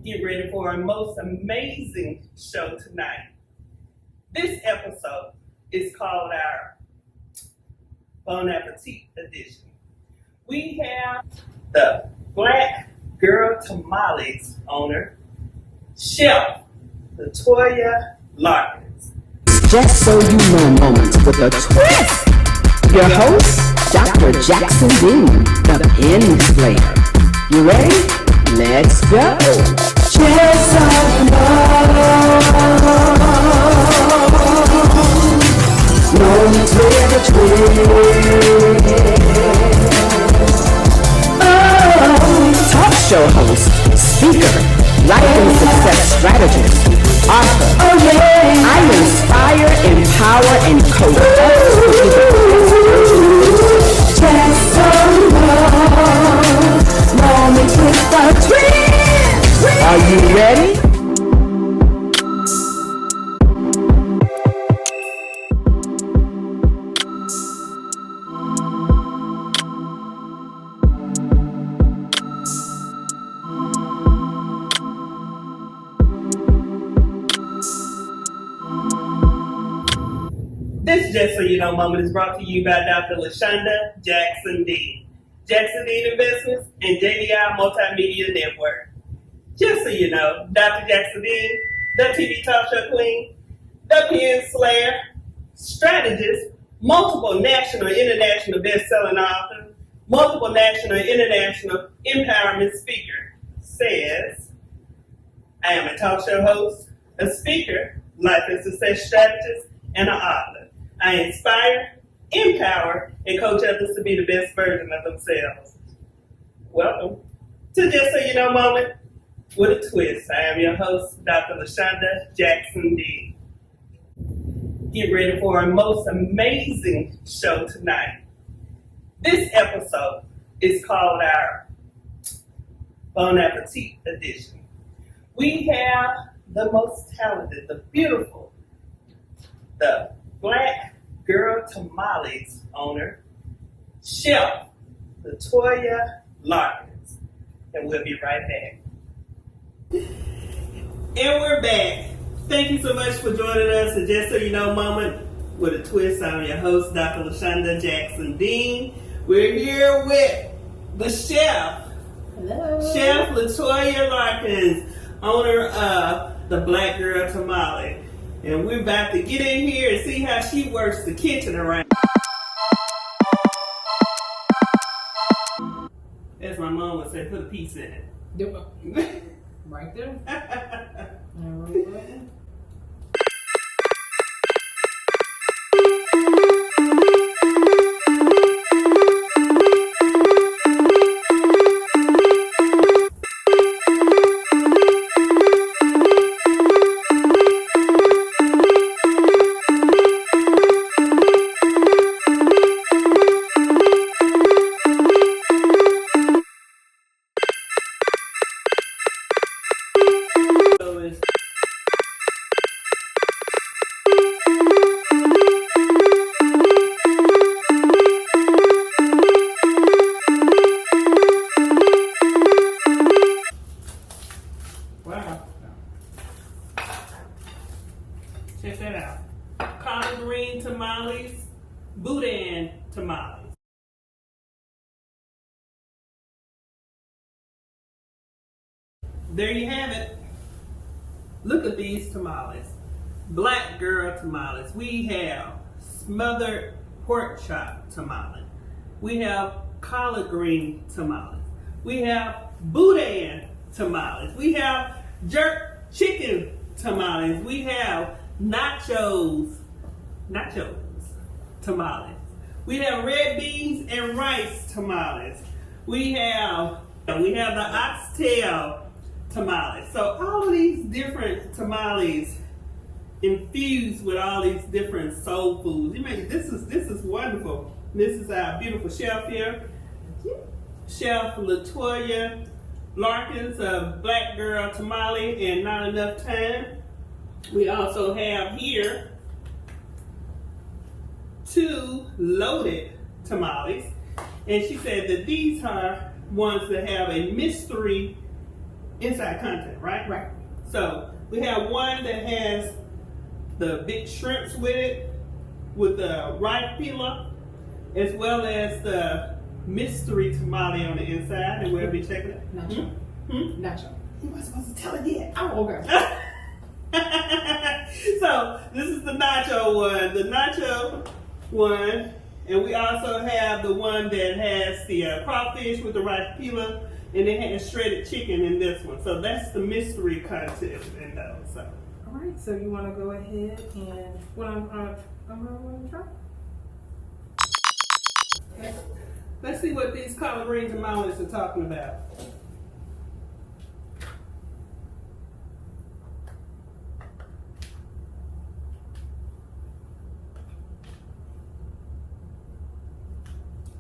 Get ready for our most amazing show tonight. This episode is called our Bon Appetit edition. We have the Black Girl Tamales owner, Chef LaToya Larkins. Just so you know moments with a twist. Your host, Dr. Jackson Dean, the Pin Slayer. You ready? Let's go. Just so you know moments with a twist. Oh, talk show host, speaker, life and success strategist, author. Oh yeah. I inspire, empower, and coach others to be the best version of themselves. Just so you know, moments with a twist. Are you ready? This Just So You Know moment is brought to you by Dr. LaShon Jackson Dean, Jackson Dean Investments, and JDI Multimedia Network. Just so you know, Dr. Jackson Dean, the TV talk show queen, the Pin Slayer, strategist, multiple national and international best-selling author, multiple national and international empowerment speaker, says, I am a talk show host, a speaker, life and success strategist, and an author. I inspire, empower, and coach others to be the best version of themselves. Welcome to Just So You Know moment with a twist. I am your host, Dr. LaShon Jackson Dean. Get ready for our most amazing show tonight. This episode is called our Bon Appetit edition. We have the most talented, the beautiful, the Black Girl Tamales owner, Chef LaToya Larkins. And we'll be right back. And we're back. Thank you so much for joining us at Just So You Know moment with a twist. I'm your host, Dr. LaShon Jackson Dean. We're here with the chef. Hello. Chef LaToya Larkins, owner of the Black Girl Tamale. And we're about to get in here and see how she works the kitchen around. As my mom would say, put a piece in it. Right there. Wow. Check that out. Collard green tamales, Boudin Tamale. There you have it. Look at these tamales. Black Girl Tamales. We have smothered pork chop tamale. We have collard green tamales. We have Boudin tamales. We have jerk chicken tamales. We have nachos tamales. We have red beans and rice tamales. We have the oxtail tamales. So all of these different tamales infused with all these different soul foods. This is wonderful. This is our beautiful chef here, Chef LaToya Larkins of Black Girl Tamale and Not Enough Time. We also have here 2 loaded tamales, and she said that these are ones that have a mystery inside content, right? Right. So we have one that has the big shrimps with it, with the rice peeler, as well as the mystery tamale on the inside, and we'll be checking it. Nacho. Nacho. You weren't supposed to tell it yet. Oh, okay. So this is the nacho one, and we also have the one that has the crawfish with the rice peeler, and it has shredded chicken in this one. So that's the mystery content in those. So. All right. So you want to go ahead and I'm going to try. Okay. Let's see what these collard greens and tamales are talking about.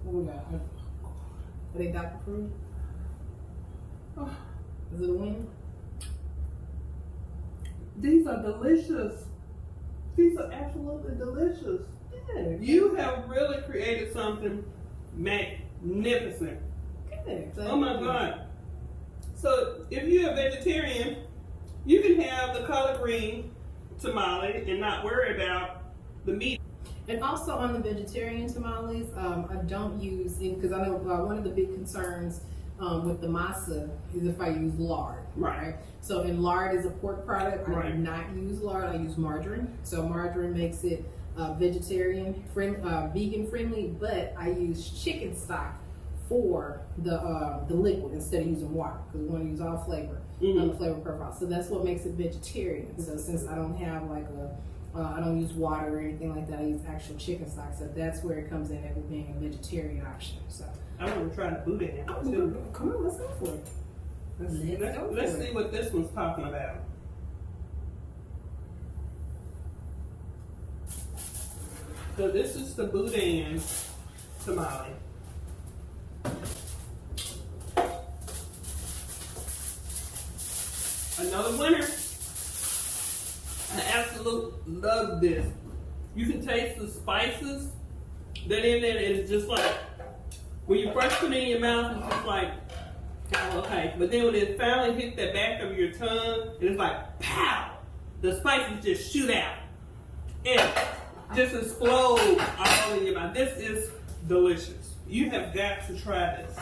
What we got? Are they Dr. Fruit? Oh, is it a win? These are delicious. These are absolutely delicious. Good. You have really created something magnificent. Good. Oh my God. So if you're a vegetarian, you can have the collard green tamale and not worry about the meat. And also on the vegetarian tamales, I don't use, because I know one of the big concerns with the masa is if I use lard. Right. So, and lard is a pork product. I Right. do not use lard. I use margarine. So margarine makes it vegetarian vegan friendly. But I use chicken stock for the liquid instead of using water, because we want to use all flavor on the flavor profile. So that's what makes it vegetarian. So since I don't have like I don't use water or anything like that, I use actual chicken stock. So that's where it comes in as being a vegetarian option. So I want to try the Boudin. come on, let's go for it. Let's see what this one's talking about. So this is the Boudin tamale. Another winner. I absolutely love this. You can taste the spices that in there, and it's just like when you first put it in your mouth, it's just like, oh, okay. But then when it finally hits the back of your tongue, it's like pow! The spices just shoot out and just explode all in your mouth. This is delicious. You have got to try this.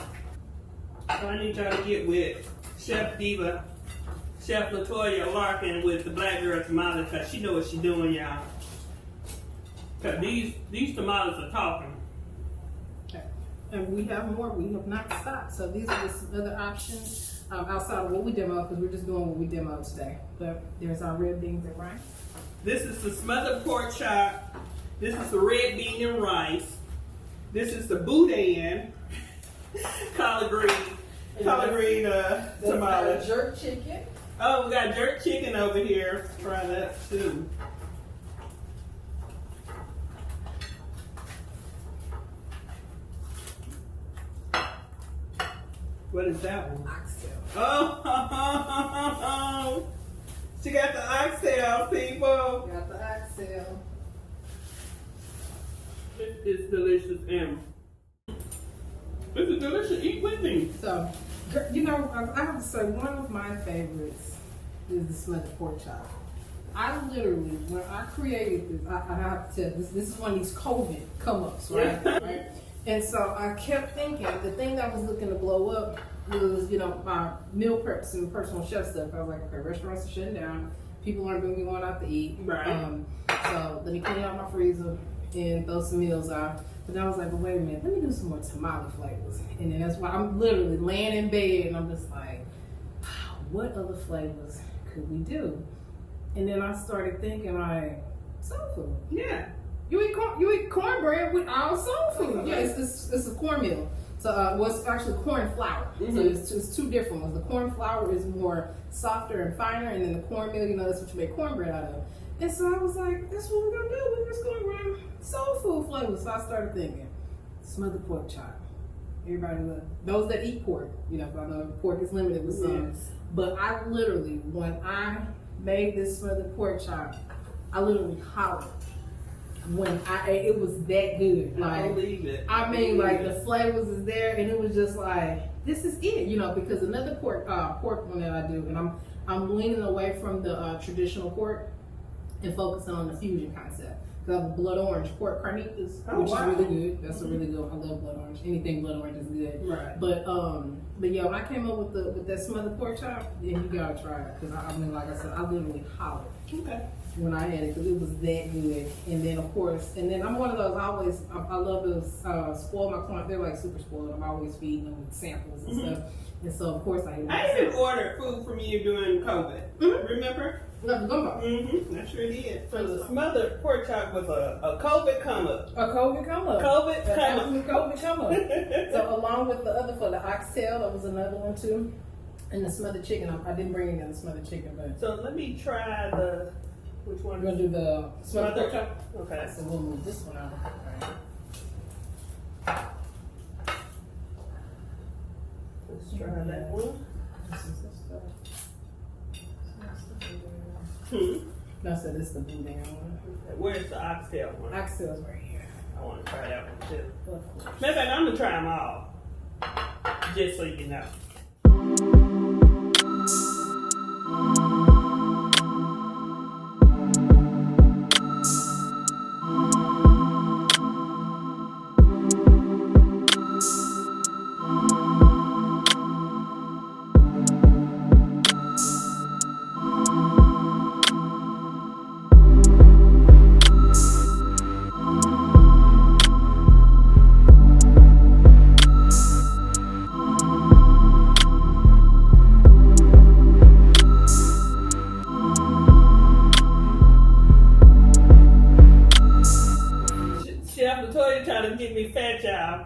So I need y'all to get with Chef Diva, Chef LaToya Larkins with the Black Girl Tamale, because she knows what she's doing, y'all. Because these tamales are talking. Okay. And we have more. We have not stopped. So these are just other options outside of what we demoed, because we're just doing what we demoed today. But there's our red beans and rice. This is the smothered pork chop. This is the red bean and rice. This is the Boudin collard green tamale. Jerk chicken. Oh, we got jerk chicken over here. Try that too. What is that one? Oxtail. Oh, she got the oxtail, people. Got the oxtail. This is delicious, and this is delicious. Eat with me. So, you know, I have to say one of my favorites is the smothered pork chop. I literally, when I created this, I have to tell this is one of these COVID come-ups, right? Right? And so I kept thinking, the thing that was looking to blow up was, you know, my meal preps and personal chef stuff. I was like, okay, restaurants are shutting down. People aren't going to be going out to eat. Right. So let me clean out my freezer and throw some meals out. But then I was like, well, wait a minute, let me do some more tamale flavors. And then that's why I'm literally laying in bed and I'm just like, what other flavors could we do? And then I started thinking, like, soul food. Yeah. You eat cornbread with all soul food. Yeah, it's a cornmeal. So it's actually corn flour. So it's two different ones. The corn flour is more softer and finer, and then the cornmeal, you know, that's what you make cornbread out of. And so I was like, that's what we're gonna do. We're just gonna run soul food flavors. So I started thinking, smothered pork chop. Everybody loves those that eat pork. You know, I know pork is limited with some. Yes. But I literally, when I made this smothered pork chop, I literally hollered. When I ate, it was that good. Like, I believe it. I mean, like the flavors is there, and it was just like this is it, you know, because another pork one that I do, and I'm leaning away from the traditional pork and focusing on the fusion concept. Because I have blood orange pork carnitas, which is really good. That's a really good one. I love blood orange. Anything blood orange is good. Right. But yeah, when I came up with that smothered pork chop, yeah, you gotta try it. Because I mean, like I said, I literally hollered. Okay. When I had it, because it was that good. And then of course, I'm one of those, I love to spoil my clients. They're like super spoiled. I'm always feeding them with samples and stuff. And so of course I even ordered food from you during COVID. Remember? I sure did. So the smothered pork chop was a COVID come up. A COVID come up. COVID come up. So along with the other, for the oxtail, that was another one too. And the smothered chicken, I didn't bring in the smothered chicken, but. So let me try which one? We're gonna do the smothered pork chop. Okay. So we'll move this one out. Okay. Let's try that one. No, so this is the Boudin one. Where's the oxtail one? Oxtail's right here. I want to try that one too. Of course. Matter of fact, I'm gonna try them all, just so you know. Chef LaToya trying to get me fat, y'all.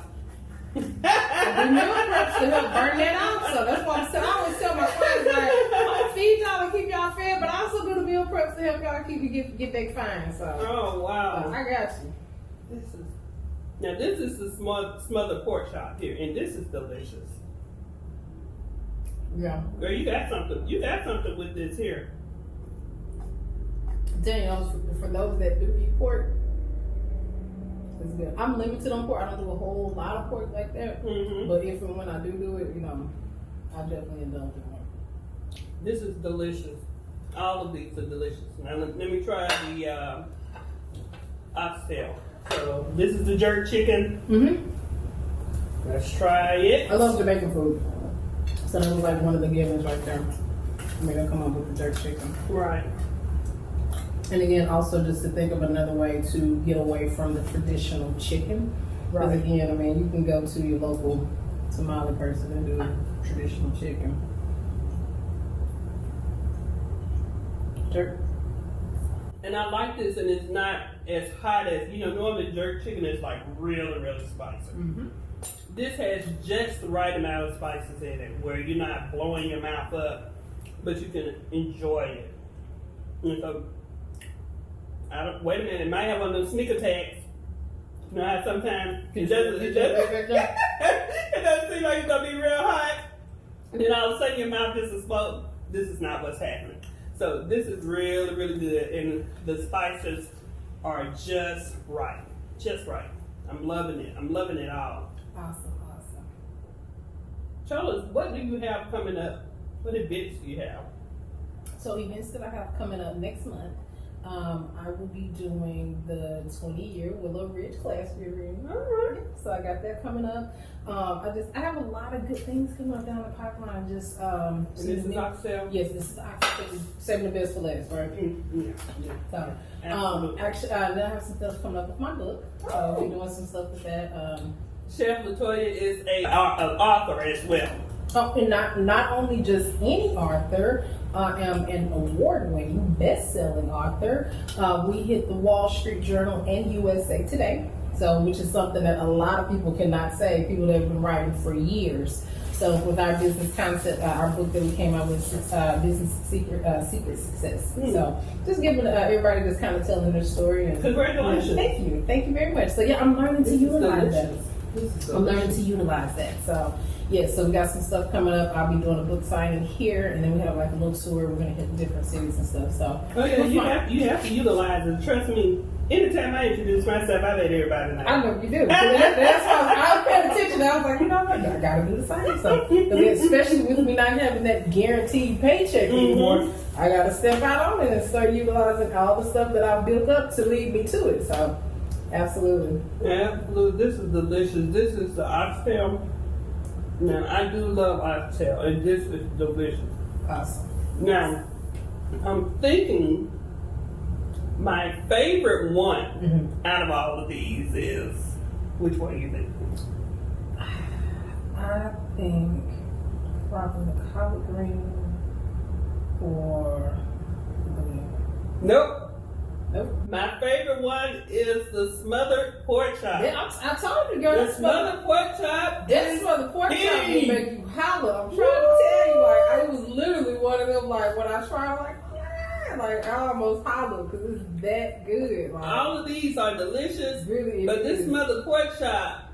We meal preps to help burn that out. So that's why I always tell my clients, like, I'm gonna feed y'all and keep y'all fed, but I also do the meal preps to help y'all keep you get back fine. So Oh wow. I got you. This is the smothered pork chop here, and this is delicious. Yeah. Girl, you got something. You got something with this here. Daniel, for those that do eat pork, it's good. I'm limited on pork. I don't do a whole lot of pork like that. Mm-hmm. But if and when I do it, you know, I definitely indulge in one. This is delicious. All of these are delicious. Now let me try the oxtail. So this is the jerk chicken. Mm-hmm. Let's try it. I love Jamaican food. So that was like one of the givens right there. I mean, I come up with the jerk chicken. Right. And again, also just to think of another way to get away from the traditional chicken. Because Right. again, I mean, you can go to your local tamale person and do traditional chicken. Jerk. And I like this, and it's not as hot as, normally jerk chicken is like really, really spicy. Mm-hmm. This has just the right amount of spices in it, where you're not blowing your mouth up, but you can enjoy it. And so, wait a minute, it might have one of those sneak attacks. You know how sometimes it doesn't it doesn't seem like it's gonna be real hot, and then all of a sudden your mouth just explodes. This is not what's happening. So this is really, really good, and the spices are just right. Just right. I'm loving it. I'm loving it all. Awesome. Tell us, what do you have coming up? What events do you have? So events that I have coming up next month, I will be doing the 20-year Willow Ridge class reunion. All right. So I got that coming up. I have a lot of good things coming up down the pipeline. Just And this is oxtail? Yes, this is oxtail. Saving the best for last, right? Yeah. So, Absolutely. actually, then I have some stuff coming up with my book. So we're doing some stuff with that. Chef LaToya is an author as well. And not only just any author, I am an award-winning, best-selling author. We hit the Wall Street Journal and USA Today, which is something that a lot of people cannot say. People that have been writing for years. So with our business concept, our book that we came out with, Business Secret Success. So just giving everybody just kind of telling their story. And Congratulations. Thank you very much. So yeah, I'm learning to utilize that. I'm learning to utilize that. So Yeah, so we got some stuff coming up. I'll be doing a book signing here, and then we have like a little tour. We're gonna hit different cities and stuff. So Oh yeah, you have to utilize it. Trust me. Anytime I introduce myself, I let everybody know. I know you do. So that's why I was paying attention. I was like, you know what? I gotta do the signing stuff. Especially with me not having that guaranteed paycheck anymore, I gotta step out on it and start utilizing all the stuff that I've built up to lead me to it. So, absolutely. Absolutely. This is delicious. This is the oxtail. Now, I do love oxtail, and this is delicious. Awesome. Now, I'm thinking my favorite one out of all of these is, which one do you think? I think probably the collard green or the Boudin. Nope. Nope. My favorite one is the smothered pork chop. Yeah, I told you, girl. The smothered pork chop. That's where the pork chop Hey. will make you holler. I'm trying to tell you, like, I was literally one of them, like, when I tried, like I almost hollered because it's that good. Like, All of these are delicious, really, but it this is. smothered pork chop,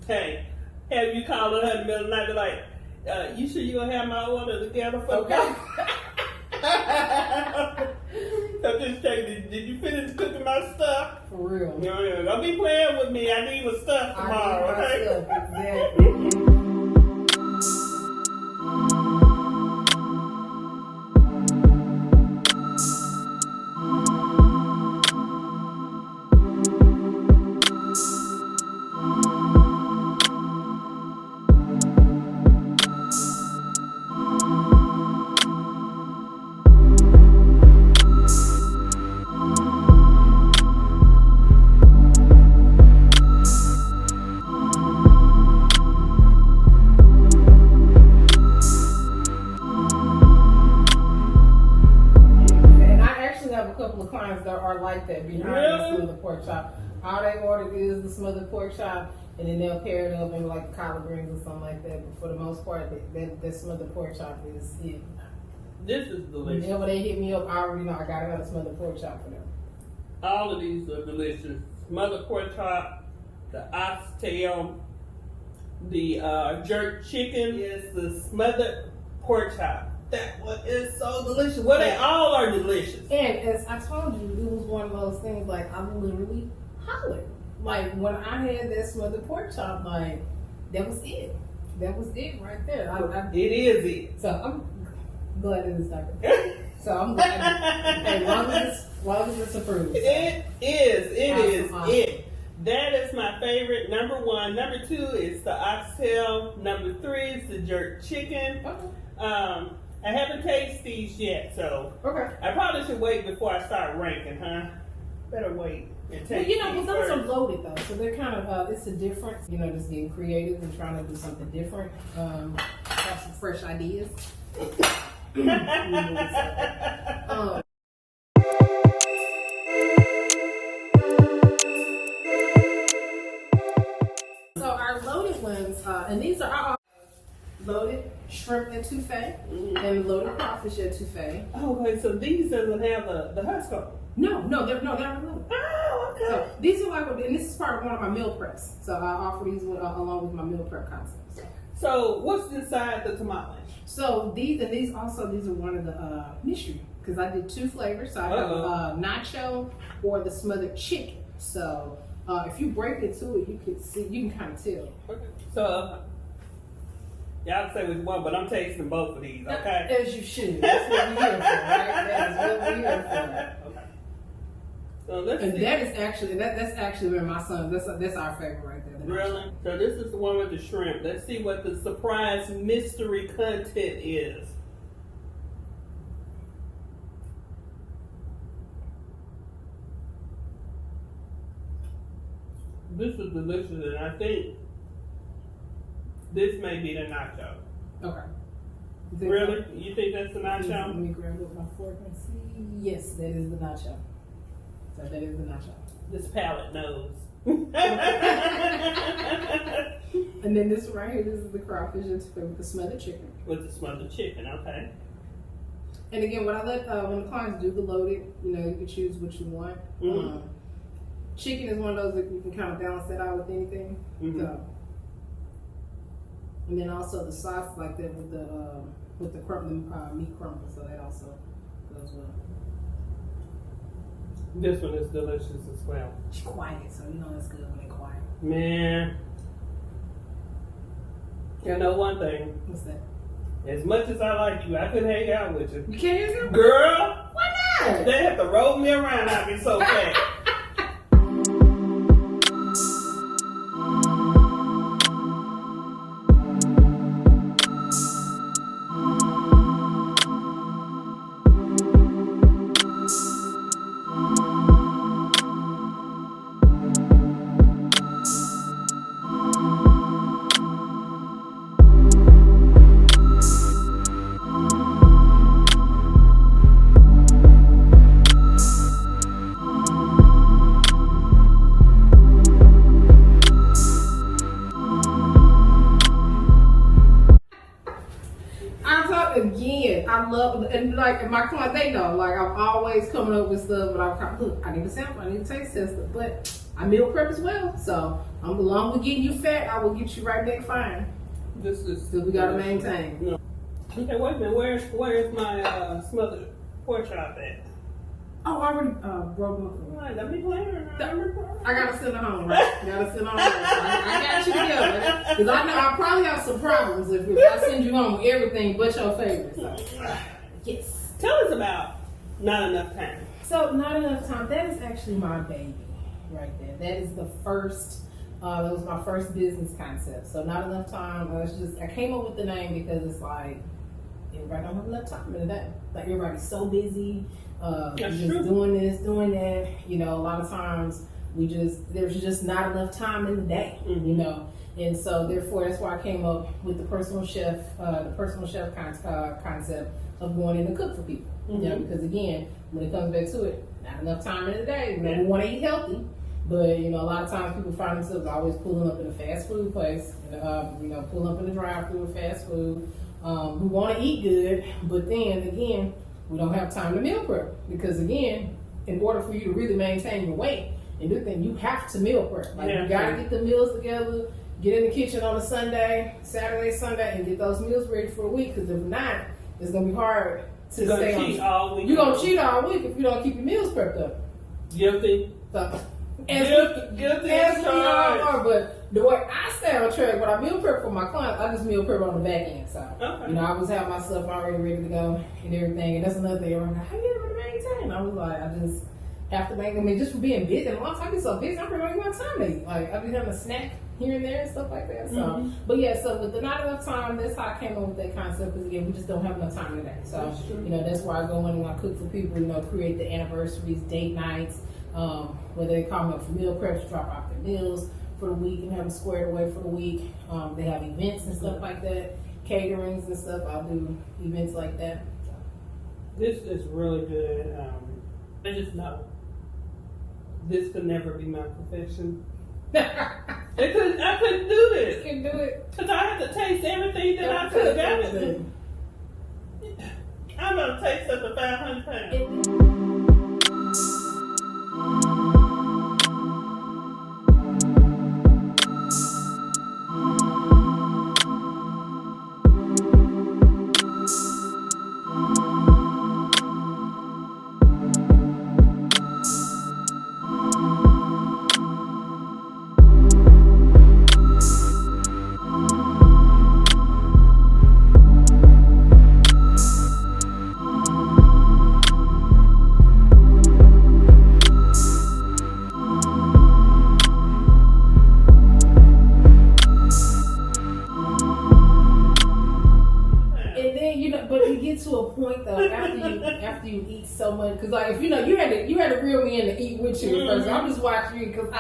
hey, have you called her in the middle of the night, be like, you sure you gonna have my order together for Okay. So just check, did you finish cooking my stuff? For real. No, don't be playing with me. I need my stuff tomorrow, I okay? need my stuff, exactly. Like that behind the smothered pork chop. All they ordered is the smothered pork chop, and then they'll pair it up in like collard greens or something like that. But for the most part, that smothered pork chop is it. This is delicious. Whenever they hit me up, I already know I gotta have a smothered pork chop for them. All of these are delicious. Smothered pork chop, the oxtail, the jerk chicken is the smothered pork chop. That one is so delicious. Well, they all are delicious. And as I told you, it was one of those things like I literally hollered. Like when I had that smothered pork chop, like that was it. That was it right there. It is it. So I'm glad it is not good. So I'm glad. As long as it's approved. It is Awesome. it. That is my favorite. Number one. Number two is the oxtail. Number three is the jerk chicken. Okay. I haven't tasted these yet, so Okay. I probably should wait before I start ranking, huh? Better wait and Well, taste but these those are first. loaded though, so they're kind of it's a difference. Just getting creative and trying to do something different. Have some fresh ideas. So our loaded ones, and these are our loaded shrimp etouffee and loaded crawfish etouffee. Oh, okay, so these doesn't have the husk on. No, they're not loaded. Oh, okay. So these are like, and this is part of one of my meal preps. So I offer these along with my meal prep concepts. So what's inside the tamale? So these are one of the mystery because I did two flavors. So I have nacho or the smothered chicken. So if you break it to it, you can kind of tell. Okay. So y'all say which one, but I'm tasting both of these. Okay. As you should. That's what we're here for, right? That is what we're here for. Okay. So let's And see. that is actually that's actually where my son. That's our favorite right there. the Really? So this is the one with the shrimp. Let's see what the surprise mystery content is. This is delicious, and I think this may be the nacho. Okay. Really? You think that's the Let nacho? me grab up my fork and see. Yes, that is the nacho. So that is the nacho. This palate knows. And then this one right here, this is the crawfish with the smothered chicken. With the smothered chicken, okay. And again, when the clients do the loaded, you can choose what you want. Mm-hmm. Chicken is one of those that you can kind of balance that out with anything. Mm-hmm. So And then also the sauce like that with the meat crumble, so that also goes well. This one is delicious as well. It's quiet, so you know it's good when it's quiet. Man. You know one thing. What's that? As much as I like you, I couldn't hang out with you. You can't hang out? Girl! Why not? They have to roll me around. I get so fat. I love, and like my clients, they know, like I'm always coming up with stuff, but look, I need a sample, I need to taste test it, but I meal prep as well, so I'm along with getting you fat, I will get you right back fine. This is Still, we gotta maintain. No. Okay, wait a minute. Where's my smothered pork chop at? Oh, I already broke my. Right, let me play her. I gotta send her home, right? Gotta send her home. I got you together. Because I know I probably have some problems if I send you home with everything but your favorites. So. Yes. Tell us about Not Enough Time. So, Not Enough Time, that is actually my baby right there. That is the first, that was my first business concept. So, Not Enough Time, I came up with the name because it's like, everybody don't have enough time in the day. Like, everybody's so busy. Just doing this, doing that. You know, a lot of times there's just not enough time in the day, you know. And so therefore that's why I came up with the personal chef concept of going in to cook for people. You know, because again, when it comes back to it, not enough time in the day. You know, we want to eat healthy, but you know, a lot of times people find themselves always pulling up in a fast food place, you know, pulling up in the drive-through with fast food. We want to eat good, but then again, we don't have time to meal prep because again, in order for you to really maintain your weight and do things, you have to meal prep. Like you gotta get the meals together, get in the kitchen on a Saturday, Sunday, and get those meals ready for the week. Because if not, it's gonna be hard to stay on. You're gonna cheat all week if you don't keep your meals prepped up. Guilty. So, Guilty as charged. But the way I stay on track, when I meal prep for my clients, I just meal prep on the back end. So, you know, I always have my stuff already ready to go and everything. And that's another thing. I'm like, how you able to maintain? I was like, I just have to make them. I mean, just for being busy. And a lot of times I get so busy, I'm pretty much my time to eat. Like, I be having a snack here and there and stuff like that. So, but yeah, so with the Not Enough Time, that's how I came up with that concept. Because again, we just don't have enough time today. So, you know, that's why I go in and I cook for people. You know, create the anniversaries, date nights. Whether they call me up for meal preps, drop off their meals for the week and have them squared away for the week. They have events and stuff like that, caterings and stuff. I'll do events like that. This is really good. I just know this could never be my profession. I couldn't do this. You can do it. Because I have to taste everything that I could have gotten. I'm going to taste up to 500 pounds. After you eat so much, because like if you know you had to reel me in to eat with you first. I'm just watching you because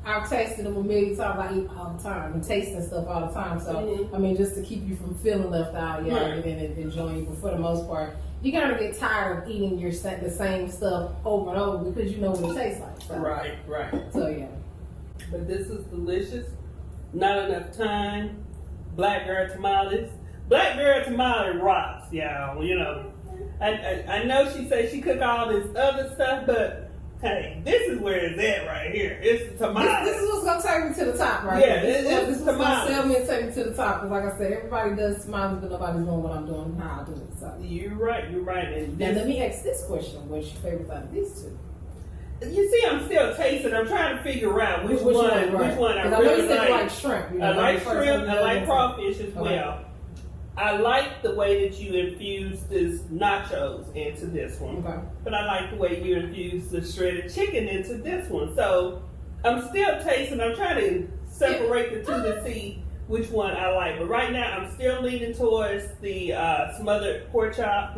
I've tasted them a million times. I eat all the time and tasting stuff all the time. So I mean, just to keep you from feeling left out, and enjoying it. But for the most part, you gotta get tired of eating the same stuff over and over because you know what it tastes like. So. Right. So yeah. But this is delicious. Not Enough Time. Black Girl Tamales. Black Girl Tamale rocks, y'all. You know. I know she said she cook all this other stuff, but Hey, this is where it's at right here. It's the tamale. This is what's gonna take me to the top, right? Yeah, This is what's gonna tamales. sell me and take me to the top. Because, like I said, everybody does tamales, but nobody's doing what I'm doing and how I do it. So. You're right. And Now let me ask this question: what's your favorite out of these two? you see, I'm still tasting. I'm trying to figure out which one right. I I know really you said like. you like shrimp. You know, I like the first shrimp. one, I like crawfish as Okay. well. I like the way that you infused this nachos into this one. Okay. But I like the way you infused the shredded chicken into this one. So I'm still tasting. I'm trying to separate the two to see which one I like. But right now, I'm still leaning towards the smothered pork chop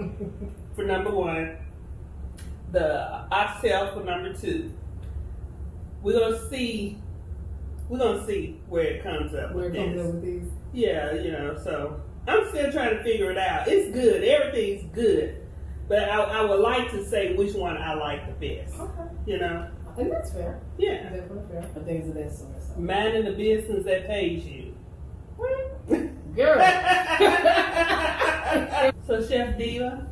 for number one, the oxtail for number two. We're gonna see where it comes up Where with it comes this. up with these? Yeah, so I'm still trying to figure it out. It's good. Everything's good. But I would like to say which one I like the best. Okay. And that's fair. Yeah. Definitely fair. But things of that sort. So. Minding the business that pays you. Girl. So Chef Diva,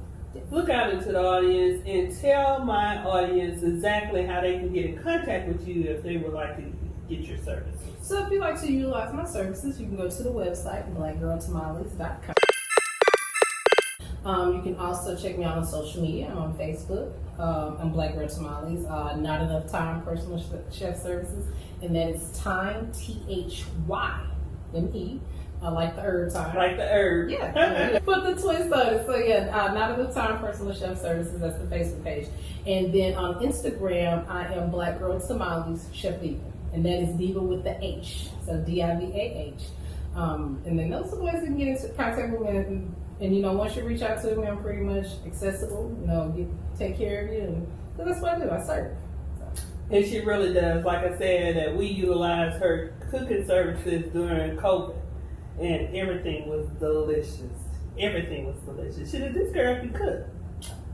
look out into the audience and tell my audience exactly how they can get in contact with you if they would like to get your services. So if you'd like to utilize my services, you can go to the website, blackgirltamales.com. You can also check me out on social media. I'm on Facebook. I'm Black Girl Tamales. Not Enough Time Personal Chef Services. And that is time, THYME. Like the herb time. Like the herb. Yeah. Put the twist on it. So yeah, Not Enough Time Personal Chef Services. That's the Facebook page. And then on Instagram, I am Black Girl Tamales Chef Diva. And that is Diva with the H. So DIVAH. And then those are the ways you can get into contact with me. And once you reach out to me, I'm pretty much accessible. Take care of you. And that's what I do. I serve. So. And she really does. Like I said, that we utilized her cooking services during COVID. And everything was delicious. Everything was delicious. This girl can cook.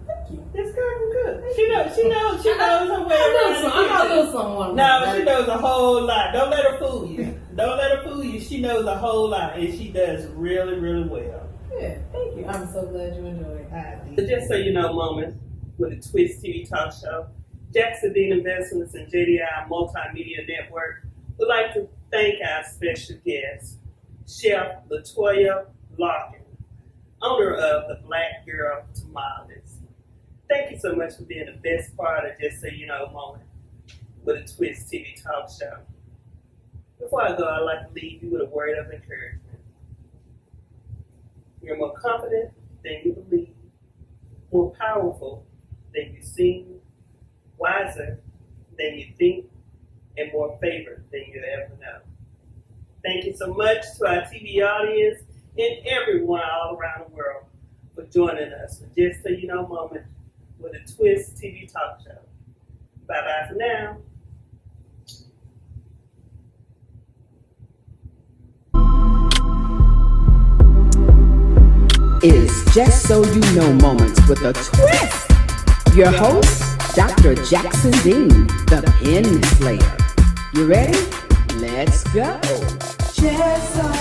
Thank you. This girl can cook. She knows her way around. I'm not doing something. No, she knows a whole lot. Don't let her fool you. She knows a whole lot, and she does really, really well. Yeah, thank you. I'm so glad you enjoyed it. Just so you know, Moment with a Twist TV talk show, Jackson Dean Investments and JDI Multimedia Network would like to thank our special guest, Chef LaToya Larkins, owner of the Black Girl Tamales. Thank you so much for being the best part of Just So You Know Moment with a Twist TV talk show. Before I go, I'd like to leave you with a word of encouragement. You're more confident than you believe, more powerful than you seem, wiser than you think, and more favored than you ever know. Thank you so much to our TV audience and everyone all around the world for joining us for Just So You Know Moment with a Twist TV talk show. Bye-bye for now. Is Just So You Know Moments with a Twist. Your host, Dr. Jackson Dean, the Pen Slayer. You ready? Let's go. Just so